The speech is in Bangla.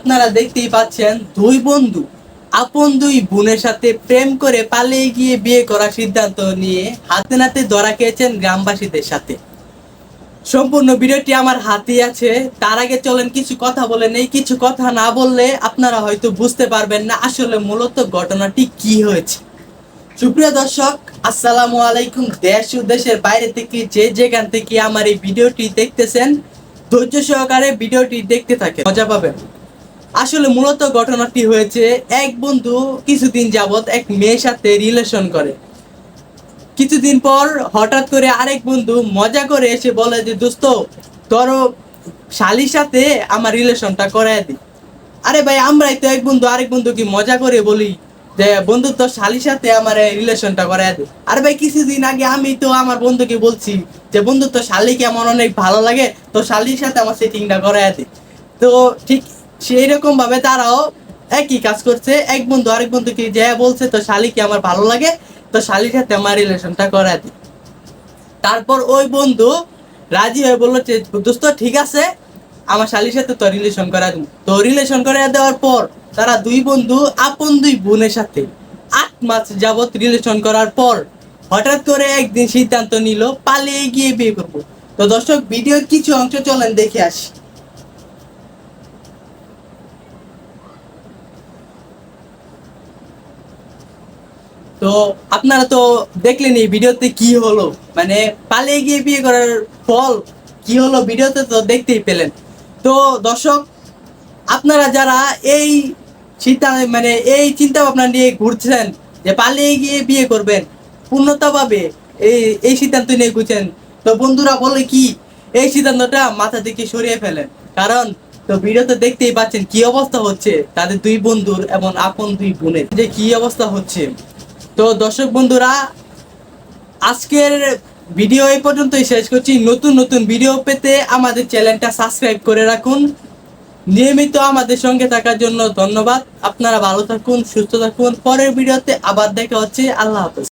আপনারা দেখতেই পাচ্ছেন দুই বন্ধু আপন দুই বোনের সাথে প্রেম করে পালিয়ে গিয়ে বিয়ে করার সিদ্ধান্ত নিয়ে হাতে নাতে ধরা খেয়েছেন গ্রামবাসীদের সাথে। সম্পূর্ণ ভিডিওটি আমার হাতে আছে। তার আগে চলেন কিছু কথা বলে নেই। কিছু কথা না বললে আপনারা হয়তো বুঝতে পারবেন না আসলে মূলত ঘটনাটি কি হয়েছে। সুপ্রিয় দর্শক, আসসালামু আলাইকুম। দেশ ও দেশের বাইরে থেকে যে যেখান থেকে আমার এই ভিডিওটি দেখতেছেন, ধৈর্য সহকারে ভিডিওটি দেখতে থাকেন, মজা পাবেন। আসলে মূলত ঘটনাটি হয়েছে, এক বন্ধু কিছুদিন যাবত এক মেয়ের সাথে রিলেশন করে। কিছুদিন পর হঠাৎ করে আরেক বন্ধু মজা করে এসে বলে যে দোস্ত, তোর শালির সাথে আমার রিলেশনটা করায় দি। আরে ভাই, আমরাই তো এক বন্ধু আরেক বন্ধু কি মজা করে বলি যে বন্ধু তোর শালির সাথে আমার রিলেশনটা করায় দে। আরে ভাই, কিছুদিন আগে আমি তো আমার বন্ধুকে বলছি যে বন্ধু তোর শালিকে আমার অনেক ভালো লাগে, তো শালির সাথে আমার সেটিংটা করায় দে। তো ঠিক সেই রকম ভাবে তারাও একই কাজ করছে। এক বন্ধু আরেক বন্ধুকে যে বলছে তো শালিকে আমার ভালো লাগে, তো শালির সাথে আমার রিলেশনটা করায় দি। তারপর ওই বন্ধু রাজি হয়ে বললো যে দোস্ত ঠিক আছে, আমার শালির সাথে তো রিলেশন করা দিব। তো রিলেশন করে দেওয়ার পর তারা দুই বন্ধু আপন দুই বোনের সাথে 8 মাস যাবত রিলেশন করার পর হঠাৎ করে একদিন সিদ্ধান্ত নিল পালিয়ে গিয়ে বিয়ে করবো। তো দর্শক, ভিডিওর কিছু অংশ চলেন দেখে আসি। তো আপনারা তো দেখলেন এই ভিডিওতে কি হলো, মানে পালিয়ে গিয়ে বিয়ে করার ফল কি হলো ভিডিওতে তো দেখতেই পেলেন। তো দর্শক, আপনারা যারা এই সিদ্ধান্ত মানে এই চিন্তা ভাবনা নিয়ে ঘুরছেন যে পালিয়ে গিয়ে বিয়ে করবেন, পূর্ণতাভাবে এই এই সিদ্ধান্ত নিয়ে ঘুরছেন, তো বন্ধুরা বলে কি এই সিদ্ধান্তটা মাথা থেকে সরিয়ে ফেলেন। কারণ তো ভিডিওতে দেখতেই পাচ্ছেন কি অবস্থা হচ্ছে তাদের দুই বন্ধুর এবং আপন দুই বোনের যে কি অবস্থা হচ্ছে। তো দর্শক বন্ধুরা, আজকের ভিডিও এই পর্যন্তই শেষ করছি। নতুন নতুন ভিডিও পেতে আমাদের চ্যানেলটা সাবস্ক্রাইব করে রাখুন। নিয়মিত আমাদের সঙ্গে থাকার জন্য ধন্যবাদ। আপনারা ভালো থাকুন, সুস্থ থাকুন। পরের ভিডিওতে আবার দেখা হচ্ছে। আল্লাহ হাফেজ।